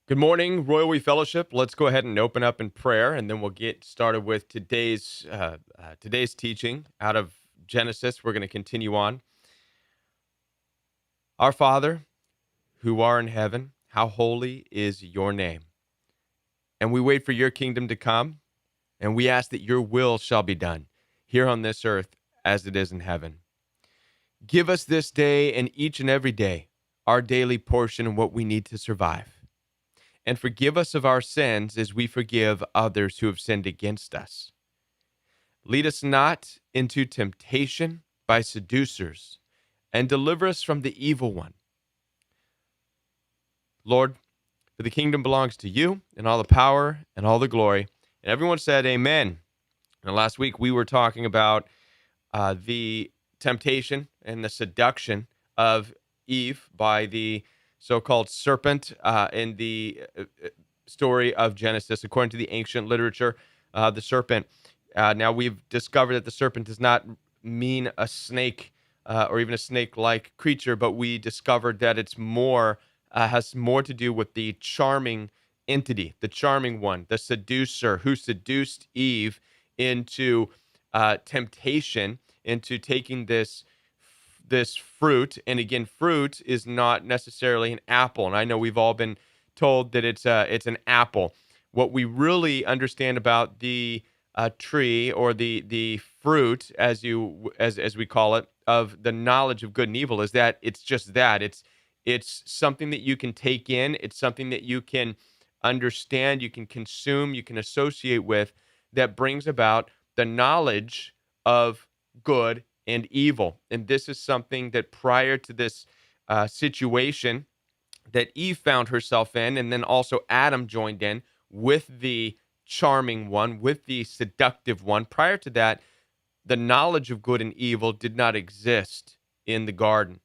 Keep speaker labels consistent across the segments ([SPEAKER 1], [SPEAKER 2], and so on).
[SPEAKER 1] Good morning, Royal We Fellowship. Let's go ahead and open up in prayer, and then we'll get started with today's teaching out of Genesis. We're going to continue on. Our Father, who are in heaven, how holy is your name. And we wait for your kingdom to come, and we ask that your will shall be done here on this earth as it is in heaven. Give us this day and each and every day our daily portion and what we need to survive. And forgive us of our sins as we forgive others who have sinned against us. Lead us not into temptation by seducers, and deliver us from the evil one. Lord, for the kingdom belongs to you, and all the power and all the glory. And everyone said, Amen. And last week we were talking about the temptation and the seduction of Eve by the so-called serpent in the story of Genesis. According to the ancient literature, the serpent. Now we've discovered that the serpent does not mean a snake or even a snake-like creature, but we discovered that it's more has more to do with the charming entity, the charming one, the seducer who seduced Eve into temptation, into taking this fruit. And again, fruit is not necessarily an apple. And I know we've all been told that it's an apple. What we really understand about the tree, or the fruit, as we call it, of the knowledge of good and evil, is that it's just that it's something that you can take in. It's something that you can understand, you can consume, you can associate with, that brings about the knowledge of good and evil. And this is something that prior to this situation that Eve found herself in, and then also Adam joined in with the charming one, with the seductive one. Prior to that, the knowledge of good and evil did not exist in the garden.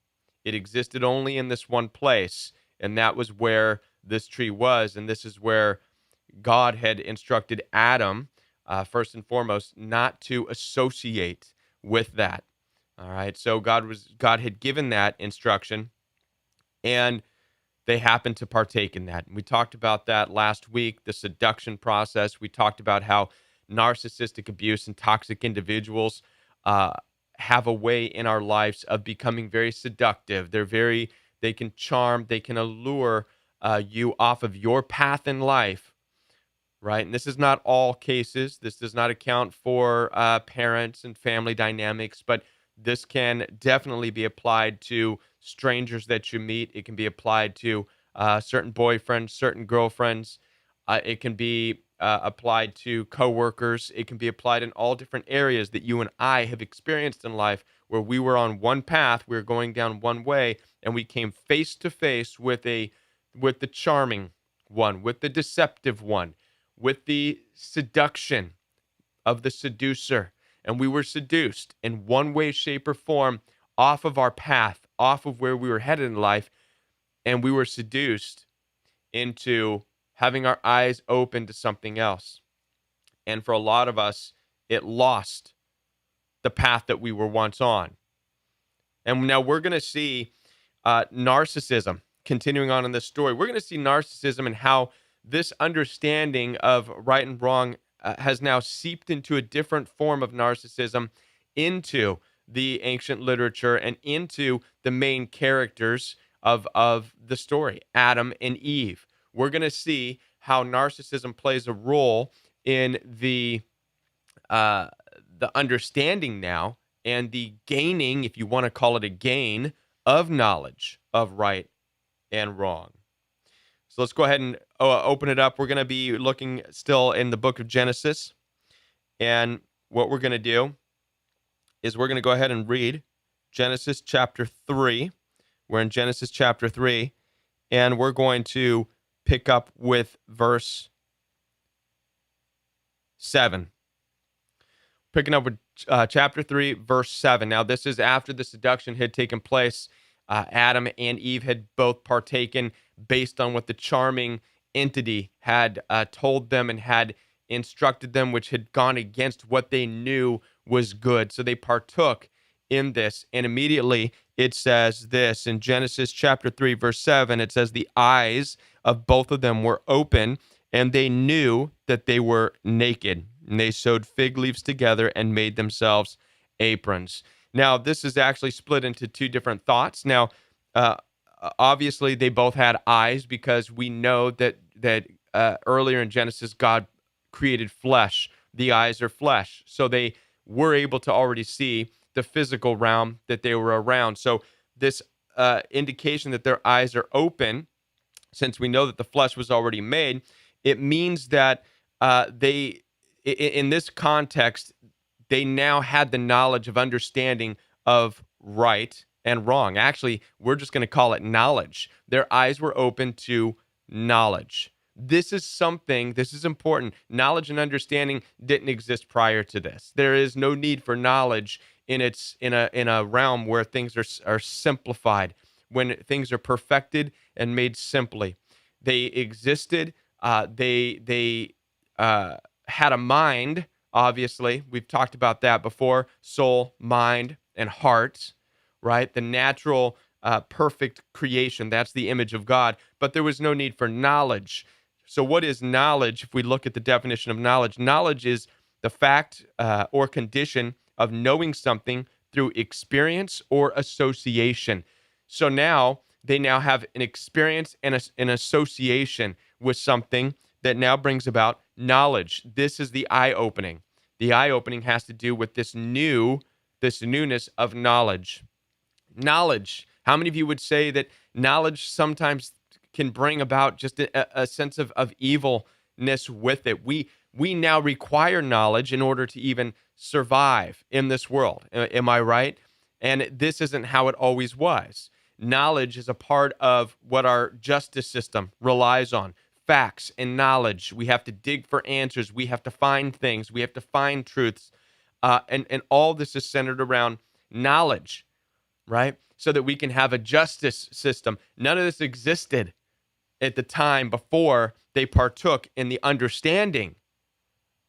[SPEAKER 1] It existed only in this one place, and that was where this tree was. And this is where God had instructed Adam, first and foremost, not to associate with that. All right. So God had given that instruction, and they happened to partake in that. And we talked about that last week, the seduction process. We talked about how narcissistic abuse and toxic individuals uh, have a way in our lives of becoming very seductive. They can charm, they can allure you off of your path in life, right? And this is not all cases. This does not account for parents and family dynamics, but this can definitely be applied to strangers that you meet. It can be applied to certain boyfriends, certain girlfriends. It can be applied to coworkers. It can be applied in all different areas that you and I have experienced in life, where we were on one path, we were going down one way, and we came face to face with the charming one, with the deceptive one, with the seduction of the seducer. And we were seduced in one way, shape, or form off of our path, off of where we were headed in life. And we were seduced into having our eyes open to something else. And for a lot of us, it lost the path that we were once on. And now we're going to see narcissism continuing on in this story. We're going to see narcissism and how this understanding of right and wrong has now seeped into a different form of narcissism into the ancient literature and into the main characters of the story, Adam and Eve. We're going to see how narcissism plays a role in uh, the understanding now and the gaining, if you want to call it a gain, of knowledge of right and wrong. So let's go ahead and open it up. We're going to be looking still in the book of Genesis. And what we're going to do is we're going to go ahead and read Genesis chapter 3. We're in Genesis chapter 3, and we're going to pick up with verse 7. Picking up with chapter 3, verse 7. Now, this is after the seduction had taken place. Adam and Eve had both partaken based on what the charming entity had told them and had instructed them, which had gone against what they knew was good. So they partook in this. And immediately it says this in Genesis chapter 3, verse 7, it says, the eyes of both of them were open, and they knew that they were naked. And they sewed fig leaves together and made themselves aprons. Now, this is actually split into two different thoughts. Now, obviously, they both had eyes because we know that earlier in Genesis, God created flesh. The eyes are flesh. So they were able to already see the physical realm that they were around. So this indication that their eyes are open, since we know that the flesh was already made, it means that in this context, they now had the knowledge of understanding of right and wrong. Actually, we're just going to call it knowledge. Their eyes were open to knowledge. This is important. Knowledge and understanding didn't exist prior to this. There is no need for knowledge in a realm where things are simplified, when things are perfected and made simply. They existed. They had a mind. Obviously, we've talked about that before: soul, mind, and heart. Right, the natural, perfect creation. That's the image of God. But there was no need for knowledge. So what is knowledge? If we look at the definition of knowledge, knowledge is the fact or condition of knowing something through experience or association. So now they now have an experience and an association with something that now brings about knowledge. This is the eye-opening. The eye-opening has to do with this newness of knowledge. Knowledge. How many of you would say that knowledge sometimes can bring about just a sense of evilness with it? We now require knowledge in order to even survive in this world. Am I right? And this isn't how it always was. Knowledge is a part of what our justice system relies on. Facts and knowledge. We have to dig for answers. We have to find things. We have to find truths. And all this is centered around knowledge, right? So that we can have a justice system. None of this existed at the time before they partook in the understanding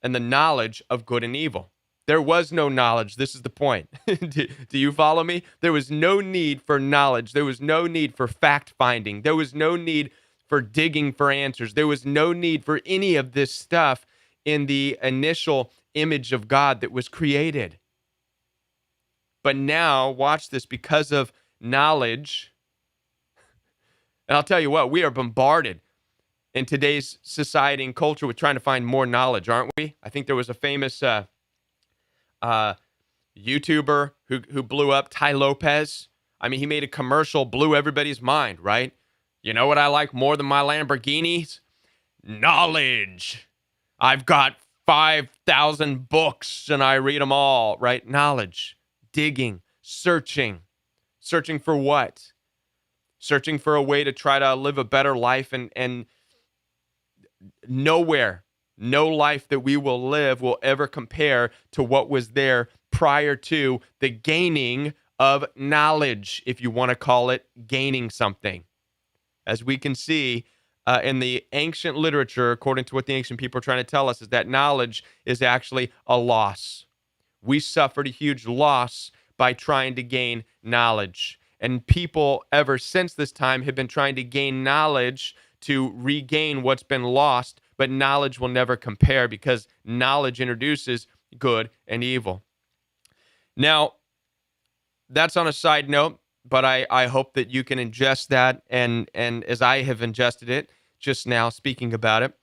[SPEAKER 1] and the knowledge of good and evil. There was no knowledge. This is the point. Do you follow me? There was no need for knowledge. There was no need for fact finding. There was no need for digging for answers. There was no need for any of this stuff in the initial image of God that was created. But now, watch this, because of knowledge, and I'll tell you what, we are bombarded in today's society and culture with trying to find more knowledge, aren't we? I think there was a famous YouTuber who blew up, Ty Lopez. I mean, he made a commercial, blew everybody's mind, right? You know what I like more than my Lamborghinis? Knowledge. I've got 5,000 books and I read them all, right? Knowledge, digging, searching for what? Searching for a way to try to live a better life, and nowhere, no life that we will live will ever compare to what was there prior to the gaining of knowledge, if you want to call it gaining something. As we can see in the ancient literature, according to what the ancient people are trying to tell us, is that knowledge is actually a loss. We suffered a huge loss by trying to gain knowledge. And people ever since this time have been trying to gain knowledge to regain what's been lost, but knowledge will never compare because knowledge introduces good and evil. Now, that's on a side note, but I hope that you can ingest that, and as I have ingested it just now speaking about it.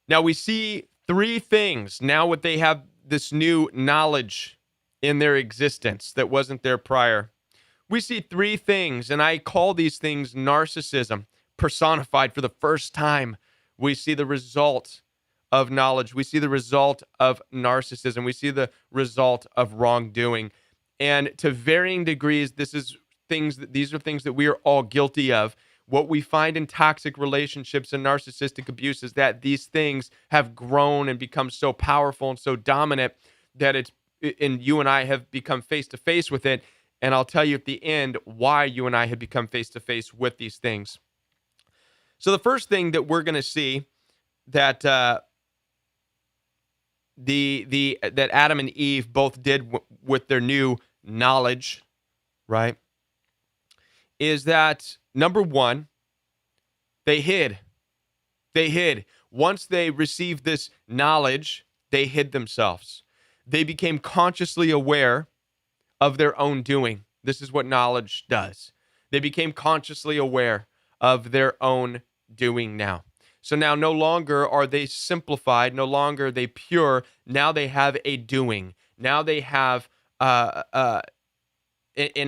[SPEAKER 1] Now we see three things now what they have this new knowledge in their existence that wasn't there prior. We see three things, and I call these things narcissism personified for the first time. We see the result of knowledge. We see the result of narcissism. We see the result of wrongdoing. And to varying degrees, these are things that we are all guilty of. What we find in toxic relationships and narcissistic abuse is that these things have grown and become so powerful and so dominant that you and I have become face to face with it. And I'll tell you at the end why you and I have become face to face with these things. So the first thing that we're going to see that that Adam and Eve both did with their new knowledge, right, is that number one, they hid. They hid. Once they received this knowledge, they hid themselves. They became consciously aware of their own doing. This is what knowledge does. They became consciously aware of their own doing now. So now no longer are they simplified, no longer are they pure. Now they have a doing. Now they have an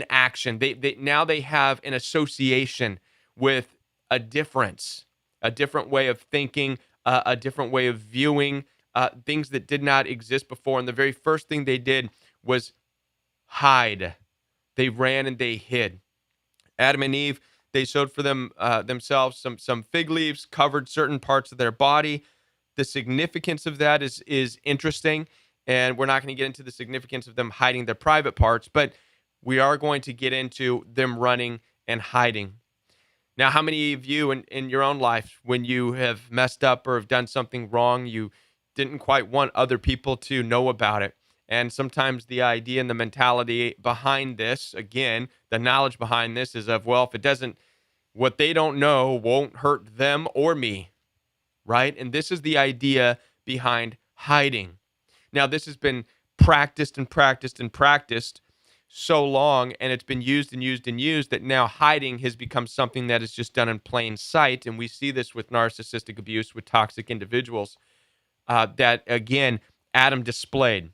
[SPEAKER 1] action. Now they have an association with a difference, a different way of thinking, a different way of viewing things that did not exist before. And the very first thing they did was hide. They ran and they hid. Adam and Eve, they sewed for themselves some fig leaves, covered certain parts of their body. The significance of that is interesting, and we're not going to get into the significance of them hiding their private parts, but we are going to get into them running and hiding. Now, how many of you in your own life, when you have messed up or have done something wrong, you didn't quite want other people to know about it? And sometimes the idea and the mentality behind this, again, the knowledge behind this is of, well, if it doesn't, what they don't know won't hurt them or me, right? And this is the idea behind hiding. Now, this has been practiced and practiced and practiced so long, and it's been used and used and used, that now hiding has become something that is just done in plain sight. And we see this with narcissistic abuse, with toxic individuals, that, again, Adam displayed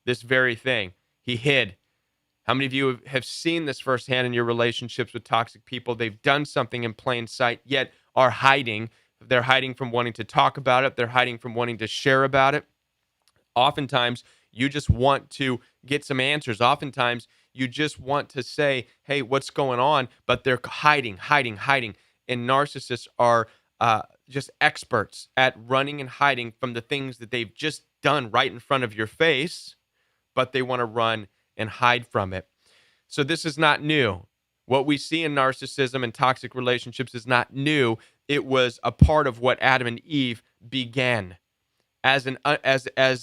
[SPEAKER 1] this very thing. He hid. How many of you have seen this firsthand in your relationships with toxic people? They've done something in plain sight, yet are hiding. They're hiding from wanting to talk about it. They're hiding from wanting to share about it. Oftentimes, you just want to get some answers. Oftentimes, you just want to say, hey, what's going on? But they're hiding. And narcissists are just experts at running and hiding from the things that they've just done right in front of your face, but they want to run and hide from it. So this is not new. What we see in narcissism and toxic relationships is not new. It was a part of what Adam and Eve began. As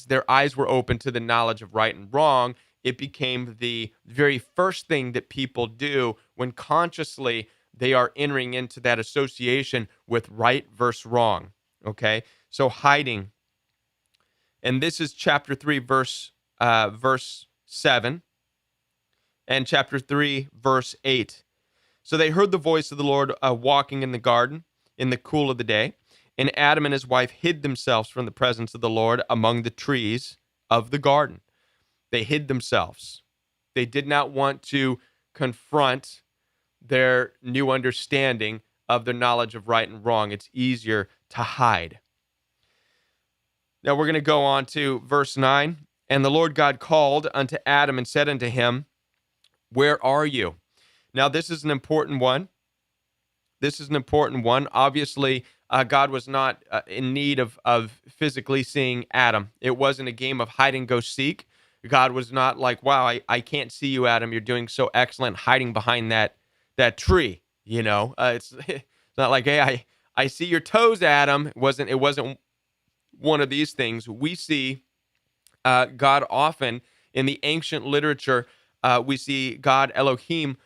[SPEAKER 1] their eyes were open to the knowledge of right and wrong, it became the very first thing that people do when consciously they are entering into that association with right versus wrong. Okay? So hiding. And this is chapter 3, verse 7, and chapter 3, verse 8. So they heard the voice of the Lord walking in the garden in the cool of the day, and Adam and his wife hid themselves from the presence of the Lord among the trees of the garden. They hid themselves. They did not want to confront their new understanding of their knowledge of right and wrong. It's easier to hide. Now we're going to go on to verse 9. And the Lord God called unto Adam and said unto him, where are you? Now this is an important one. Obviously, God was not in need of physically seeing Adam. It wasn't a game of hide and go seek. God was not like, wow, I can't see you, Adam. You're doing so excellent hiding behind that tree. You know, it's not like, hey, I see your toes, Adam. It wasn't one of these things. We see God often in the ancient literature. We see God Elohim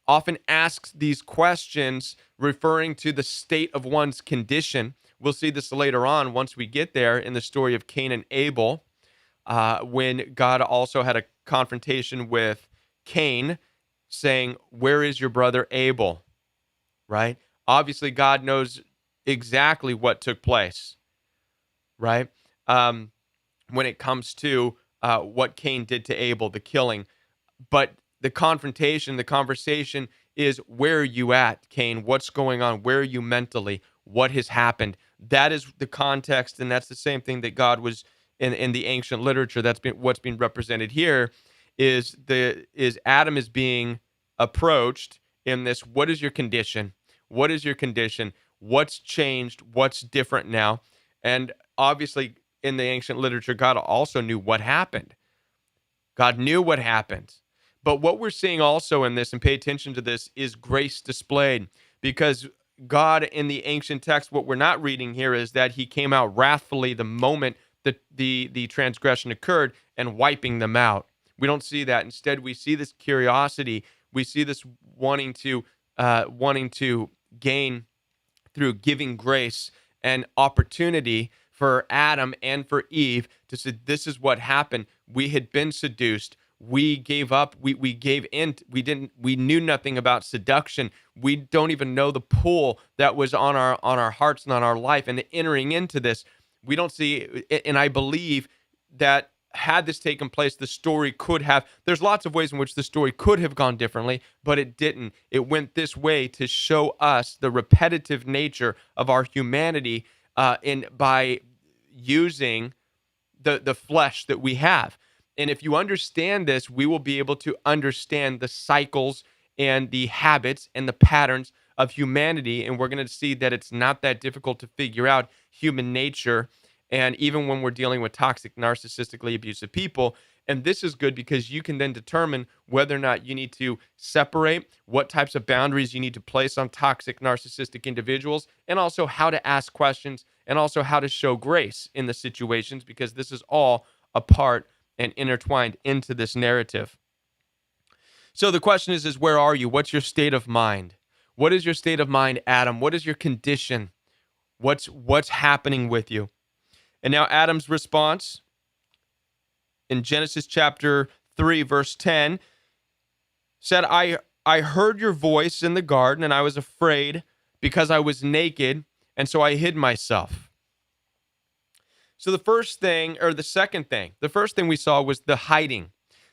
[SPEAKER 1] often asks these questions referring to the state of one's condition. We'll see this later on once we get there in the story of Cain and Abel, when God also had a confrontation with Cain saying, where is your brother Abel? Right? Obviously, God knows exactly what took place, right? When it comes to what Cain did to Abel, the killing. But the confrontation, the conversation is, where are you at, Cain? What's going on? Where are you mentally? What has happened? That is the context, and that's the same thing that God was in the ancient literature. That's what's being represented here is Adam is being approached in this, what is your condition? What is your condition? What's changed? What's different now? And obviously, in the ancient literature, God also knew what happened. God knew what happened. But what we're seeing also in this, and pay attention to this, is grace displayed. Because God in the ancient text, what we're not reading here is that he came out wrathfully the moment the transgression occurred and wiping them out. We don't see that. Instead, we see this curiosity. We see this wanting to gain through giving grace and opportunity for Adam and for Eve to say, this is what happened. We had been seduced. We gave up. We gave in. We knew nothing about seduction. We don't even know the pull that was on our hearts and on our life. And entering into this, we don't see, and I believe that had this taken place, the story could have, there's lots of ways in which the story could have gone differently, but it didn't. It went this way to show us the repetitive nature of our humanity by using the flesh that we have. And if you understand this, we will be able to understand the cycles and the habits and the patterns of humanity. And we're going to see that it's not that difficult to figure out human nature. And even when we're dealing with toxic, narcissistically abusive people, and this is good because you can then determine whether or not you need to separate, what types of boundaries you need to place on toxic, narcissistic individuals, and also how to ask questions, and also how to show grace in the situations, because this is all a part and intertwined into this narrative. So the question is where are you? What's your state of mind? What is your state of mind, Adam? What is your condition? What's happening with you? And now Adam's response in Genesis chapter 3, verse 10 said, I heard your voice in the garden, and I was afraid because I was naked, and so I hid myself. So the first thing we saw was the hiding.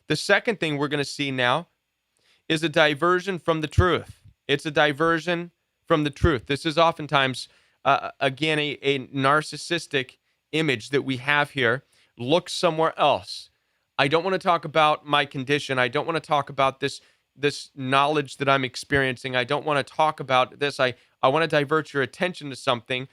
[SPEAKER 1] The second thing we're going to see now is a diversion from the truth. It's a diversion from the truth. This is oftentimes, again, a narcissistic image that we have here. Look somewhere else. I don't want to talk about my condition. I don't want to talk about this knowledge that I'm experiencing. I don't want to talk about this. I want to divert your attention to something.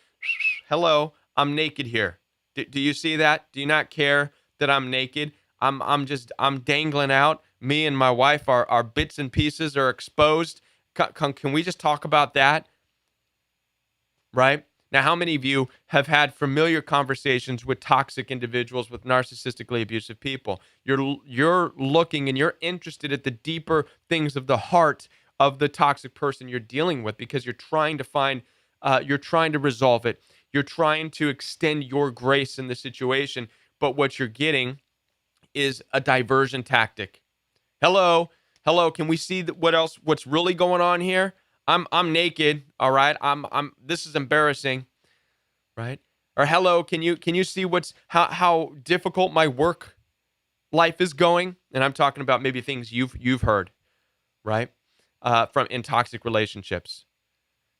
[SPEAKER 1] Hello, I'm naked here. Do you see that? Do you not care that I'm naked? I'm dangling out. Me and my wife, our bits and pieces are exposed. Can we just talk about that? Right? Now, how many of you have had familiar conversations with toxic individuals, with narcissistically abusive people? You're looking and you're interested at the deeper things of the heart of the toxic person you're dealing with, because you're trying to resolve it. You're trying to extend your grace in the situation, but what you're getting is a diversion tactic. Hello, can we see what's really going on here? I'm naked, all right? This is embarrassing, right? Or hello, can you see how difficult my work life is going? And I'm talking about maybe things you've heard, right? From in toxic relationships.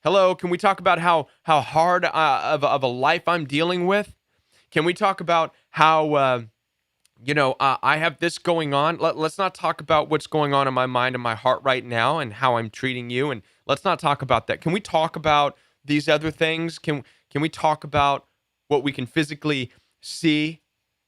[SPEAKER 1] Hello, can we talk about how hard of a life I'm dealing with? Can we talk about how I have this going on? Let's not talk about what's going on in my mind and my heart right now and how I'm treating you, and let's not talk about that. Can we talk about these other things? Can we talk about what we can physically see?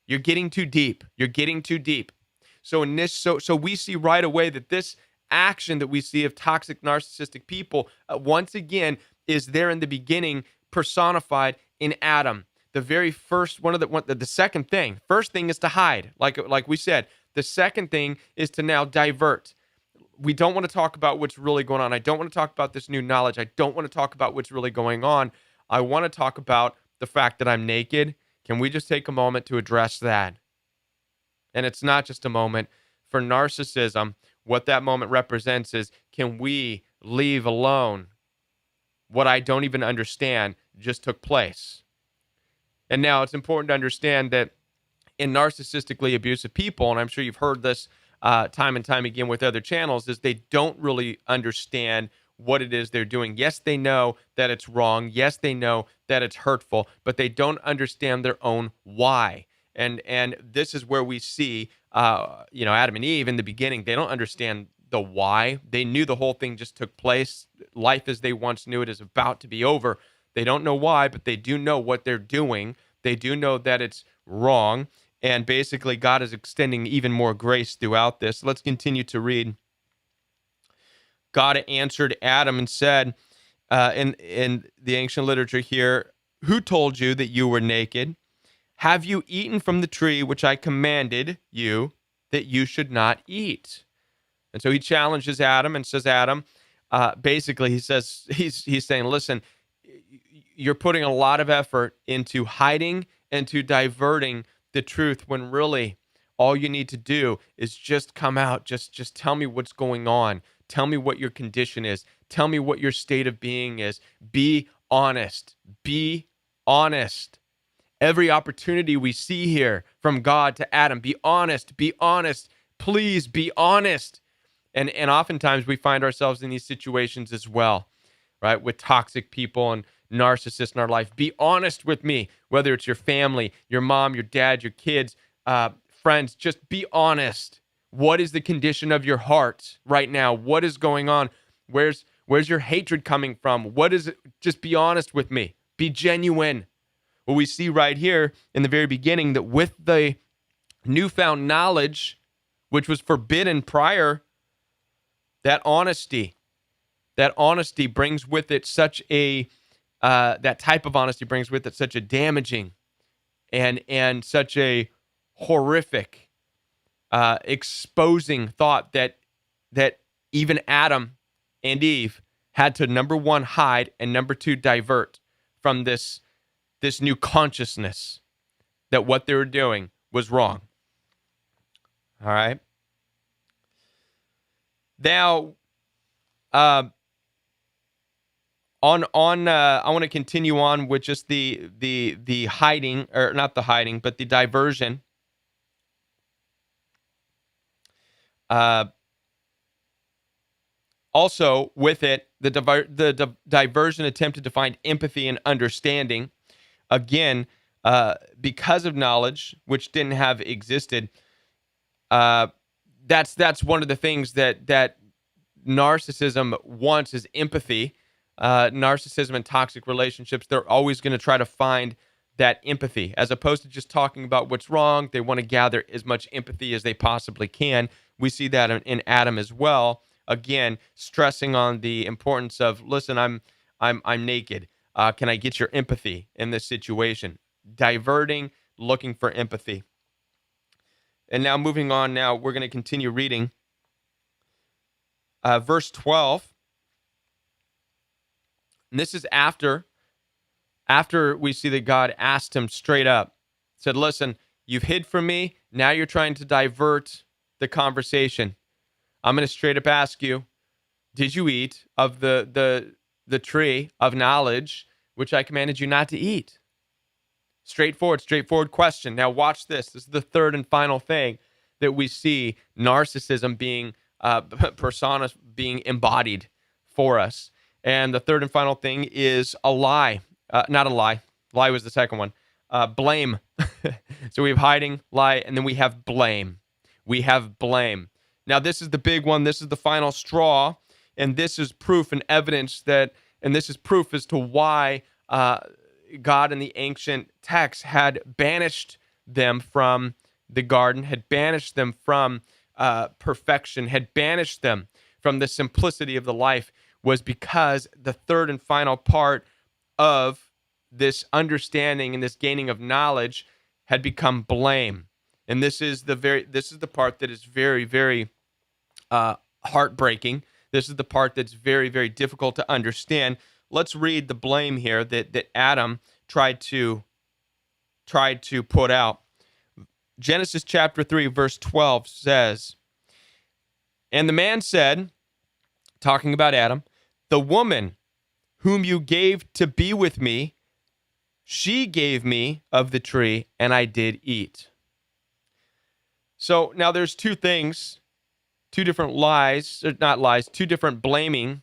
[SPEAKER 1] You're getting too deep. You're getting too deep. So in this, so we see right away that this action that we see of toxic narcissistic people, once again, is there in the beginning, personified in Adam. The very first the second thing. First thing is to hide, like we said. The second thing is to now divert. We don't want to talk about what's really going on. I don't want to talk about this new knowledge. I don't want to talk about what's really going on. I want to talk about the fact that I'm naked. Can we just take a moment to address that? And it's not just a moment. For narcissism, what that moment represents is, can we leave alone what I don't even understand just took place? And now it's important to understand that in narcissistically abusive people, and I'm sure you've heard this time and time again with other channels, is they don't really understand what it is they're doing. Yes, they know that it's wrong. Yes, they know that it's hurtful, but they don't understand their own why. And this is where we see, Adam and Eve in the beginning. They don't understand the why. They knew the whole thing just took place. Life as they once knew it is about to be over. They don't know why, but they do know what they're doing. They do know that it's wrong. And basically, God is extending even more grace throughout this. Let's continue to read. God answered Adam and said, in the ancient literature here, who told you that you were naked? Have you eaten from the tree which I commanded you that you should not eat? And so he challenges Adam and says, Adam, basically he says, he's saying, listen, you're putting a lot of effort into hiding and to diverting the truth when really all you need to do is just come out. Just tell me what's going on. Tell me what your condition is. Tell me what your state of being is. Be honest. Be honest. Every opportunity we see here from God to Adam, be honest. Be honest. Please be honest. And oftentimes we find ourselves in these situations as well, right? With toxic people and narcissists in our life. Be honest with me, whether it's your family, your mom, your dad, your kids, friends. Just be honest. What is the condition of your heart right now? What is going on? Where's your hatred coming from? What is it? Just be honest with me. Be genuine. Well, we see right here in the very beginning that with the newfound knowledge, which was forbidden prior, that honesty brings with it such a, that type of honesty brings with it such a damaging and such a horrific, exposing thought that even Adam and Eve had to, number one, hide, and number two, divert from this new consciousness that what they were doing was wrong. All right. Now, I want to continue on with just the hiding, or not the hiding, but the diversion. Also, with it, the diversion attempted to find empathy and understanding. Again, because of knowledge, which didn't have existed. That's one of the things that narcissism wants is empathy. Narcissism and toxic relationships, they're always going to try to find that empathy. As opposed to just talking about what's wrong, they want to gather as much empathy as they possibly can. We see that in Adam as well. Again, stressing on the importance of, listen, I'm naked. Can I get your empathy in this situation? Diverting, looking for empathy. And now moving on, now we're going to continue reading. Verse 12. And this is after we see that God asked him straight up, said, listen, you've hid from me. Now you're trying to divert the conversation. I'm going to straight up ask you, did you eat of the tree of knowledge, which I commanded you not to eat? Straightforward question. Now watch this. This is the third and final thing that we see narcissism being persona being embodied for us. And the third and final thing is a lie. Not a lie. Lie was the second one. Blame. So we have hiding, lie, and then we have blame. We have blame. Now this is the big one. This is the final straw. And this is proof and evidence and this is proof as to why God in the ancient texts had banished them from the garden, had banished them from perfection, had banished them from the simplicity of the life, was because the third and final part of this understanding and this gaining of knowledge had become blame. And this is the part that is very, very heartbreaking. This is the part that's very, very difficult to understand. Let's read the blame here that Adam tried to put out. Genesis chapter 3, verse 12 says, and the man said, talking about Adam, the woman whom you gave to be with me, she gave me of the tree, and I did eat. So now there's two things, two different lies, or not lies, two different blame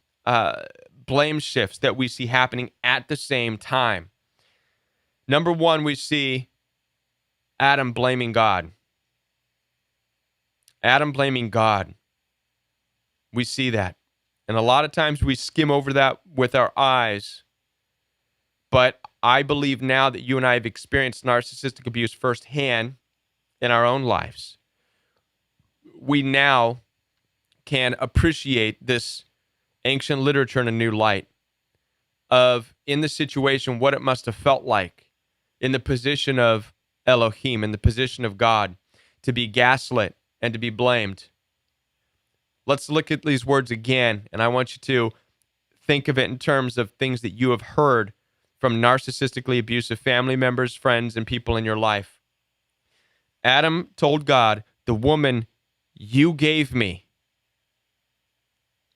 [SPEAKER 1] shifts that we see happening at the same time. Number one, we see Adam blaming God. Adam blaming God. We see that. And a lot of times we skim over that with our eyes. But I believe now that you and I have experienced narcissistic abuse firsthand in our own lives, we now can appreciate this ancient literature in a new light of, in the situation, what it must have felt like in the position of Elohim, in the position of God, to be gaslit and to be blamed. Let's look at these words again, and I want you to think of it in terms of things that you have heard from narcissistically abusive family members, friends, and people in your life. Adam told God, the woman you gave me,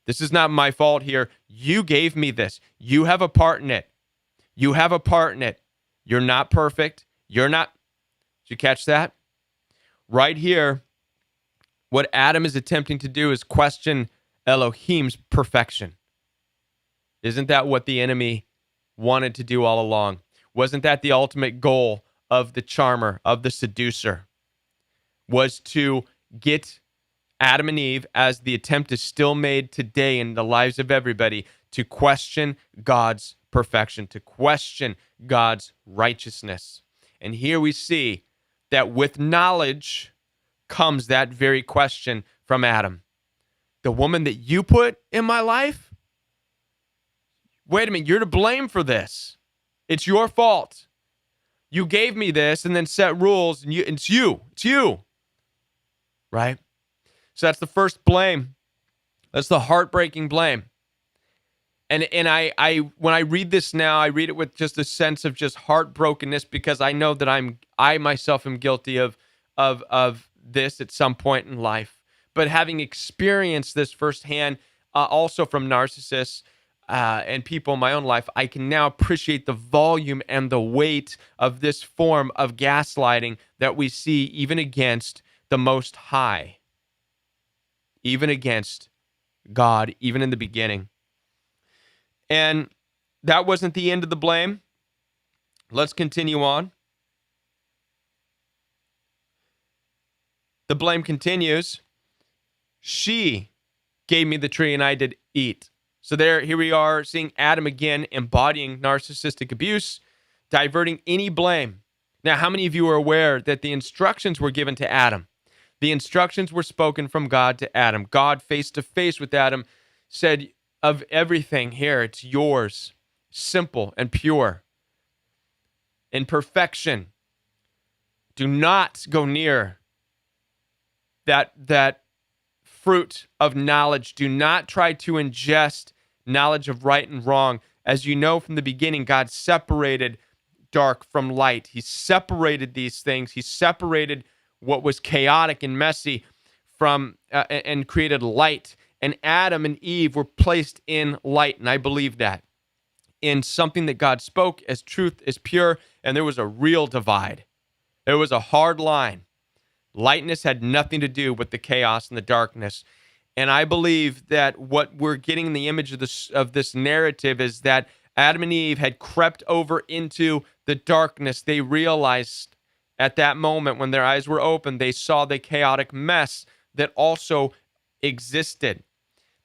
[SPEAKER 1] this is not my fault here. You gave me this. You have a part in it. You have a part in it. You're not perfect. You're not. Did you catch that? Right here, what Adam is attempting to do is question Elohim's perfection. Isn't that what the enemy wanted to do all along? Wasn't that the ultimate goal of the charmer, of the seducer? Was to get Adam and Eve, as the attempt is still made today in the lives of everybody, to question God's perfection, to question God's righteousness. And here we see that with knowledge comes that very question from Adam. The woman that you put in my life? Wait a minute, you're to blame for this. It's your fault. You gave me this and then set rules, and it's you. Right? So that's the first blame. That's the heartbreaking blame. And I when I read this now, I read it with just a sense of just heartbrokenness, because I know that I myself am guilty of this at some point in life. But having experienced this firsthand, also from narcissists and people in my own life, I can now appreciate the volume and the weight of this form of gaslighting that we see even against the Most High, even against God, even in the beginning. And that wasn't the end of the blame. Let's continue on. The blame continues. She gave me the tree and I did eat. So here we are seeing Adam again embodying narcissistic abuse, diverting any blame. Now, how many of you are aware that the instructions were given to Adam? The instructions were spoken from God to Adam. God, face to face with Adam, said, of everything here, it's yours, simple and pure, in perfection. Do not go near that fruit of knowledge. Do not try to ingest knowledge of right and wrong. As you know from the beginning, God separated dark from light. He separated these things. He separated what was chaotic and messy from and created light. And Adam and Eve were placed in light, and I believe that, in something that God spoke as truth, as pure, and there was a real divide. There was a hard line. Lightness had nothing to do with the chaos and the darkness. And I believe that what we're getting in the image of this narrative is that Adam and Eve had crept over into the darkness. They realized at that moment when their eyes were open, they saw the chaotic mess that also existed.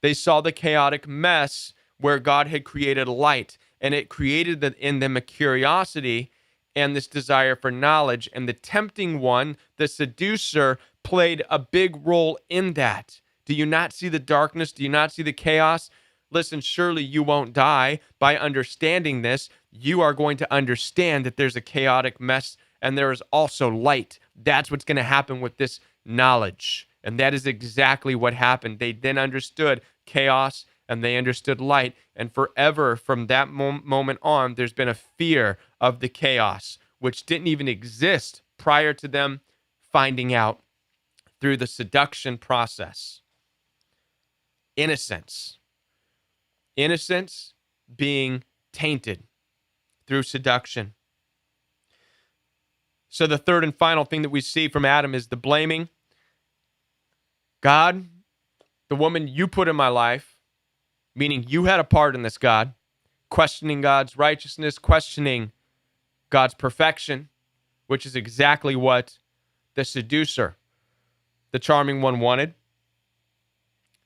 [SPEAKER 1] They saw the chaotic mess where God had created light, and it created in them a curiosity and this desire for knowledge. And the tempting one, the seducer, played a big role in that. Do you not see the darkness? Do you not see the chaos? Listen, surely you won't die by understanding this. You are going to understand that there's a chaotic mess and there is also light. That's what's going to happen with this knowledge. And that is exactly what happened. They then understood chaos and they understood light. And forever from that moment on, there's been a fear of the chaos, which didn't even exist prior to them finding out through the seduction process. Innocence being tainted through seduction. So the third and final thing that we see from Adam is the blaming. God, the woman you put in my life, meaning you had a part in this, God, questioning God's righteousness, questioning God's perfection, which is exactly what the seducer, the charming one, wanted.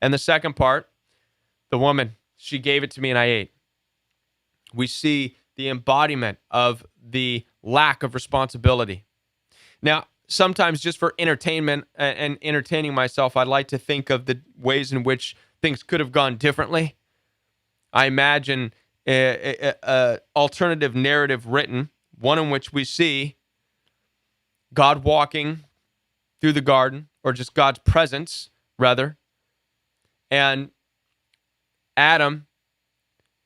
[SPEAKER 1] And the second part, the woman, she gave it to me and I ate. We see the embodiment of the lack of responsibility. Now, sometimes just for entertainment and entertaining myself, I'd like to think of the ways in which things could have gone differently. I imagine a alternative narrative written, one in which we see God walking through the garden, or just God's presence, rather, and Adam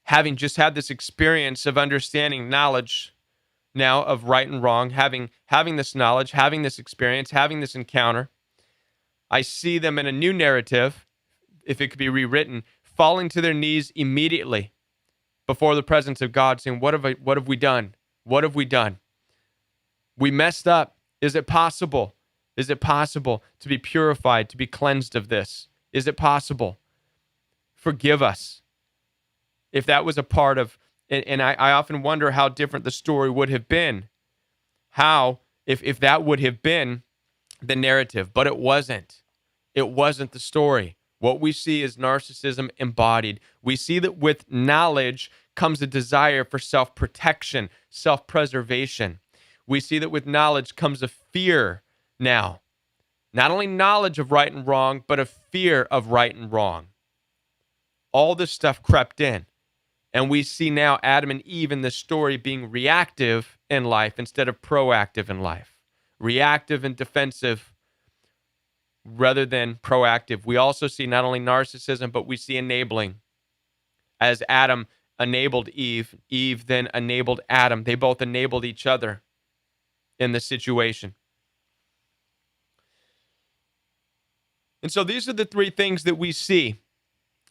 [SPEAKER 1] having just had this experience of understanding knowledge now of right and wrong, having this knowledge, having this experience, having this encounter. I see them in a new narrative, if it could be rewritten, falling to their knees immediately before the presence of God, saying, what have we done? What have we done? We messed up. Is it possible? Is it possible to be purified, to be cleansed of this? Is it possible? Forgive us. If that was a part of, and I often wonder how different the story would have been. How, if that would have been the narrative, but it wasn't. It wasn't the story. What we see is narcissism embodied. We see that with knowledge comes a desire for self-protection, self-preservation. We see that with knowledge comes a fear now. Not only knowledge of right and wrong, but a fear of right and wrong. All this stuff crept in. And we see now Adam and Eve in this story being reactive in life instead of proactive in life. Reactive and defensive rather than proactive. We also see not only narcissism, but we see enabling. As Adam enabled Eve, Eve then enabled Adam. They both enabled each other in the situation. And so these are the three things that we see.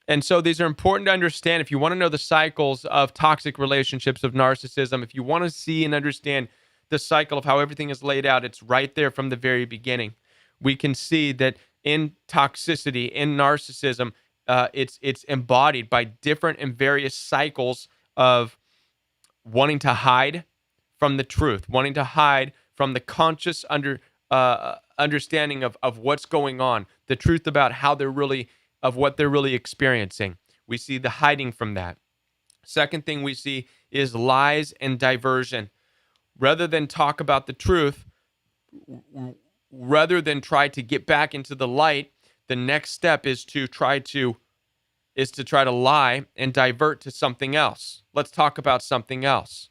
[SPEAKER 1] And so these are important to understand. If you want to know the cycles of toxic relationships, of narcissism, if you want to see and understand the cycle of how everything is laid out, it's right there from the very beginning. We can see that in toxicity, in narcissism, it's embodied by different and various cycles of wanting to hide from the truth, wanting to hide from the conscious understanding of what's going on, the truth about how they're really, of what they're really experiencing. We see the hiding from that. Second thing we see is lies and diversion. Rather than talk about the truth, rather than try to get back into the light, the next step is to try to lie and divert to something else. Let's talk about something else.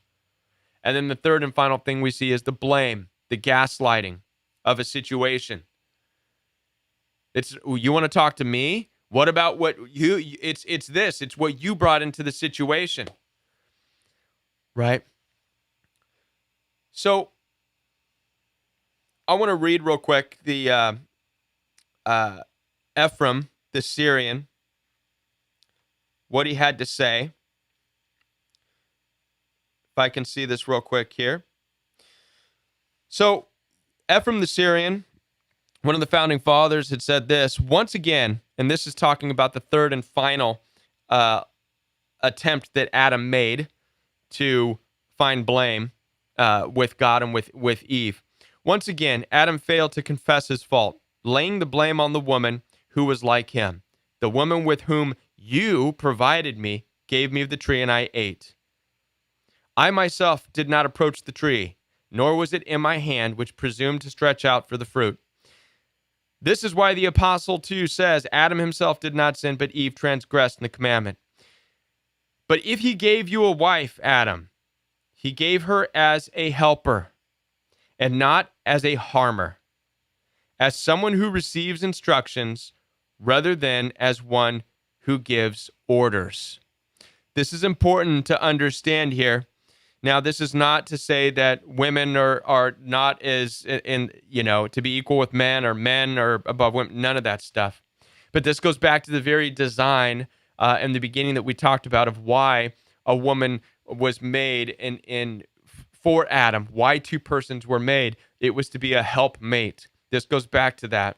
[SPEAKER 1] And then the third and final thing we see is the blame, the gaslighting of a situation. It's, you want to talk to me? What about what you, it's this, it's what you brought into the situation. Right? So I want to read real quick the Ephraim, the Syrian, what he had to say. If I can see this real quick here. So Ephraim the Syrian, one of the founding fathers, had said this once again, and this is talking about the third and final attempt that Adam made to find blame with God and with Eve. Once again, Adam failed to confess his fault, laying the blame on the woman who was like him. The woman with whom you provided me gave me of the tree, and I ate. I myself did not approach the tree, nor was it in my hand which presumed to stretch out for the fruit. This is why the apostle too says, Adam himself did not sin, but Eve transgressed in the commandment. But if he gave you a wife, Adam, he gave her as a helper and not as a harmer, as someone who receives instructions rather than as one who gives orders. This is important to understand here. Now, this is not to say that women are not as to be equal with men or above women, none of that stuff. But this goes back to the very design in the beginning that we talked about of why a woman was made for Adam, why two persons were made. It was to be a helpmate. This goes back to that,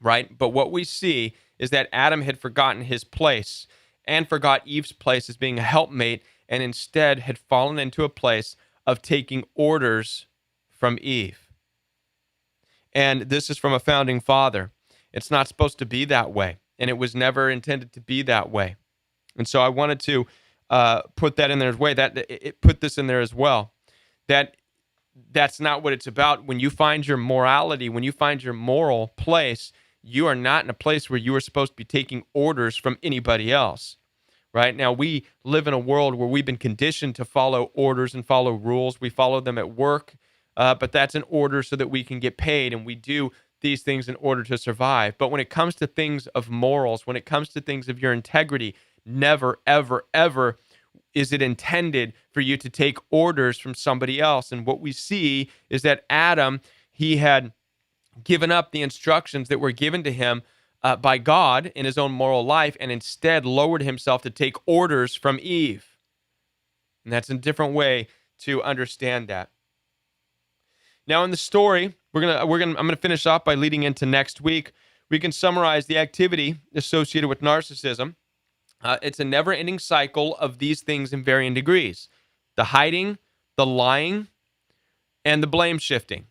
[SPEAKER 1] right? But what we see is that Adam had forgotten his place and forgot Eve's place as being a helpmate, and instead had fallen into a place of taking orders from Eve. And this is from a founding father. It's not supposed to be that way, and it was never intended to be that way. And so I wanted to put that in there as way. Put this in there as well. That's not what it's about. When you find your morality, when you find your moral place, you are not in a place where you are supposed to be taking orders from anybody else. Right now, we live in a world where we've been conditioned to follow orders and follow rules. We follow them at work. but that's in order so that we can get paid, and we do these things in order to survive. But when it comes to things of morals, when it comes to things of your integrity, never, ever, ever is it intended for you to take orders from somebody else. And what we see is that Adam, he had given up the instructions that were given to him by God in his own moral life, and instead lowered himself to take orders from Eve. And that's a different way to understand that. Now, in the story, I'm gonna finish off by leading into next week. We can summarize the activity associated with narcissism. It's a never-ending cycle of these things in varying degrees: the hiding, the lying, and the blame shifting.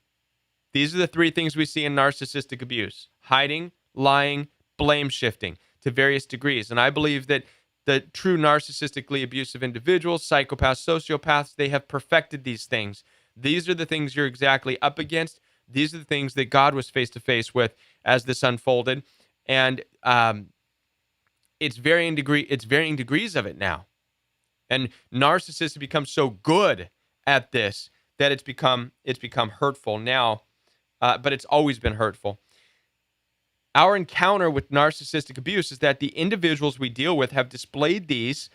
[SPEAKER 1] These are the three things we see in narcissistic abuse: hiding, lying, blame shifting to various degrees. And I believe that the true narcissistically abusive individuals, psychopaths, sociopaths, they have perfected these things. These are the things you're exactly up against. These are the things that God was face to face with as this unfolded. And it's varying degrees of it now. And narcissists have become so good at this that it's become hurtful now, but it's always been hurtful. Our encounter with narcissistic abuse is that the individuals we deal with have displayed these,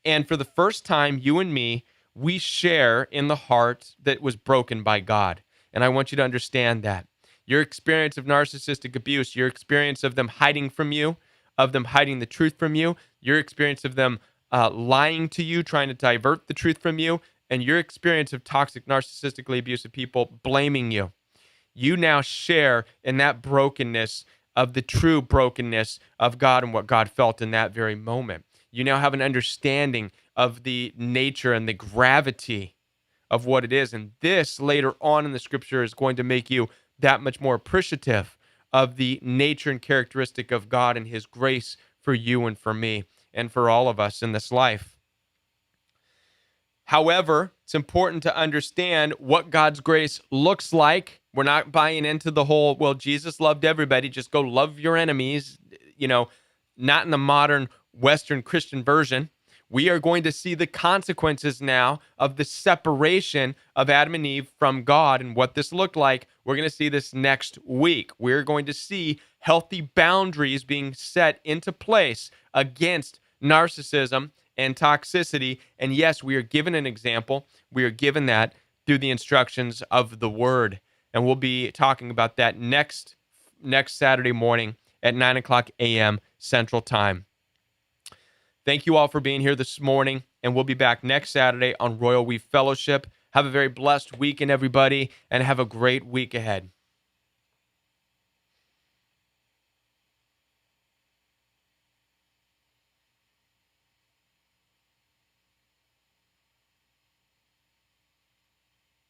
[SPEAKER 1] and for the first time, you and me, we share in the heart that was broken by God. And I want you to understand that. Your experience of narcissistic abuse, your experience of them hiding from you, of them hiding the truth from you, your experience of them lying to you, trying to divert the truth from you, and your experience of toxic, narcissistically abusive people blaming you. You now share in that brokenness of the true brokenness of God and what God felt in that very moment. You now have an understanding of the nature and the gravity of what it is. And this later on in the scripture is going to make you that much more appreciative of the nature and characteristic of God and his grace for you and for me and for all of us in this life. However, it's important to understand what God's grace looks like. We're not buying into the whole, well, Jesus loved everybody, just go love your enemies, not in the modern Western Christian version. We are going to see the consequences now of the separation of Adam and Eve from God and what this looked like. We're going to see this next week. We're going to see healthy boundaries being set into place against narcissism and toxicity. And yes, we are given an example. We are given that through the instructions of the Word. And we'll be talking about that next Saturday morning at 9 o'clock a.m. Central Time. Thank you all for being here this morning, and we'll be back next Saturday on Royal We Fellowship. Have a very blessed weekend, everybody, and have a great week ahead.